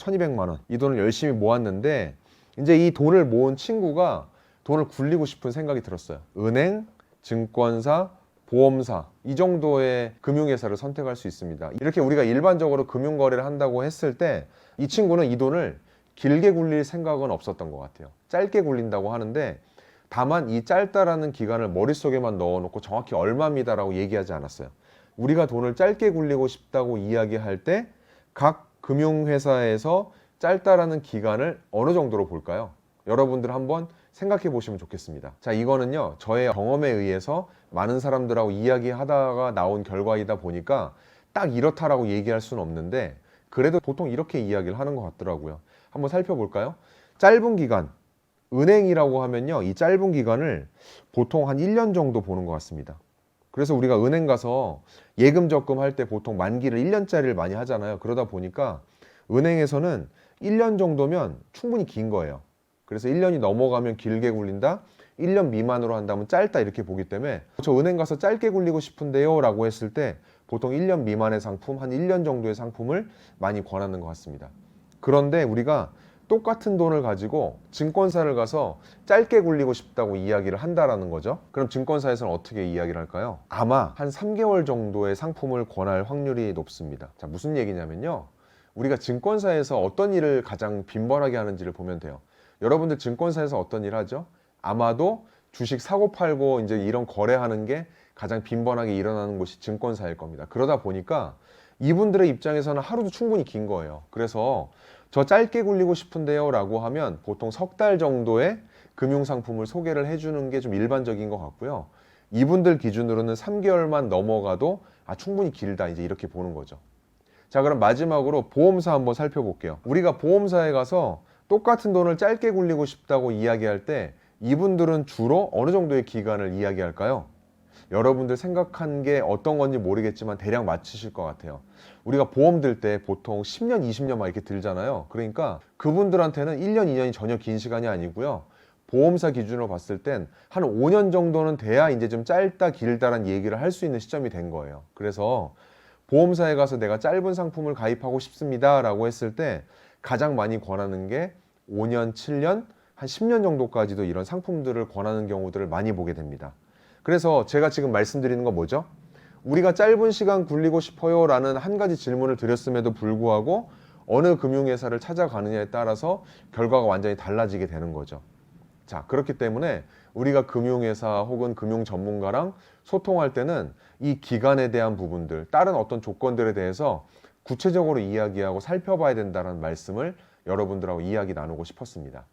1200만 원. 이 돈을 열심히 모았는데 이제 이 돈을 모은 친구가 돈을 굴리고 싶은 생각이 들었어요. 은행, 증권사, 보험사 이 정도의 금융회사를 선택할 수 있습니다. 이렇게 우리가 일반적으로 금융거래를 한다고 했을 때 이 친구는 이 돈을 길게 굴릴 생각은 없었던 것 같아요. 짧게 굴린다고 하는데 다만 이 짧다라는 기간을 머릿속에만 넣어놓고 정확히 얼마입니다라고 얘기하지 않았어요. 우리가 돈을 짧게 굴리고 싶다고 이야기할 때 각 금융회사에서 짧다라는 기간을 어느 정도로 볼까요? 여러분들 한번 생각해 보시면 좋겠습니다. 자, 이거는요, 저의 경험에 의해서 많은 사람들하고 이야기하다가 나온 결과이다 보니까 딱 이렇다라고 얘기할 수는 없는데 그래도 보통 이렇게 이야기를 하는 것 같더라고요. 한번 살펴볼까요? 짧은 기간, 은행이라고 하면요, 이 짧은 기간을 보통 한 1년 정도 보는 것 같습니다. 그래서 우리가 은행 가서 예금 적금 할 때 보통 만기를 1년짜리를 많이 하잖아요. 그러다 보니까 은행에서는 1년 정도면 충분히 긴 거예요. 그래서 1년이 넘어가면 길게 굴린다, 1년 미만으로 한다면 짧다 이렇게 보기 때문에 저 은행 가서 짧게 굴리고 싶은데요 라고 했을 때 보통 1년 미만의 상품, 한 1년 정도의 상품을 많이 권하는 것 같습니다. 그런데 우리가 똑같은 돈을 가지고 증권사를 가서 짧게 굴리고 싶다고 이야기를 한다라는 거죠. 그럼 증권사에서는 어떻게 이야기를 할까요? 아마 한 3개월 정도의 상품을 권할 확률이 높습니다. 자, 무슨 얘기냐면요, 우리가 증권사에서 어떤 일을 가장 빈번하게 하는지를 보면 돼요. 여러분들 증권사에서 어떤 일 하죠? 아마도 주식 사고 팔고 이제 이런 거래하는 게 가장 빈번하게 일어나는 곳이 증권사일 겁니다. 그러다 보니까 이분들의 입장에서는 하루도 충분히 긴 거예요. 그래서 저 짧게 굴리고 싶은데요 라고 하면 보통 석 달 정도의 금융상품을 소개를 해주는 게 좀 일반적인 것 같고요. 이분들 기준으로는 3개월만 넘어가도 충분히 길다 이제 이렇게 보는 거죠. 자, 그럼 마지막으로 보험사 한번 살펴볼게요. 우리가 보험사에 가서 똑같은 돈을 짧게 굴리고 싶다고 이야기할 때 이분들은 주로 어느 정도의 기간을 이야기할까요? 여러분들 생각한 게 어떤 건지 모르겠지만 대략 맞추실 것 같아요. 우리가 보험 들 때 보통 10년, 20년 막 이렇게 들잖아요. 그러니까 그분들한테는 1년, 2년이 전혀 긴 시간이 아니고요. 보험사 기준으로 봤을 땐 한 5년 정도는 돼야 이제 좀 짧다, 길다란 얘기를 할 수 있는 시점이 된 거예요. 그래서 보험사에 가서 내가 짧은 상품을 가입하고 싶습니다 라고 했을 때 가장 많이 권하는 게 5년, 7년, 한 10년 정도까지도 이런 상품들을 권하는 경우들을 많이 보게 됩니다. 그래서 제가 지금 말씀드리는 건 뭐죠? 우리가 짧은 시간 굴리고 싶어요 라는 한 가지 질문을 드렸음에도 불구하고 어느 금융회사를 찾아가느냐에 따라서 결과가 완전히 달라지게 되는 거죠. 자, 그렇기 때문에 우리가 금융회사 혹은 금융 전문가랑 소통할 때는 이 기간에 대한 부분들, 다른 어떤 조건들에 대해서 구체적으로 이야기하고 살펴봐야 된다는 말씀을 여러분들하고 이야기 나누고 싶었습니다.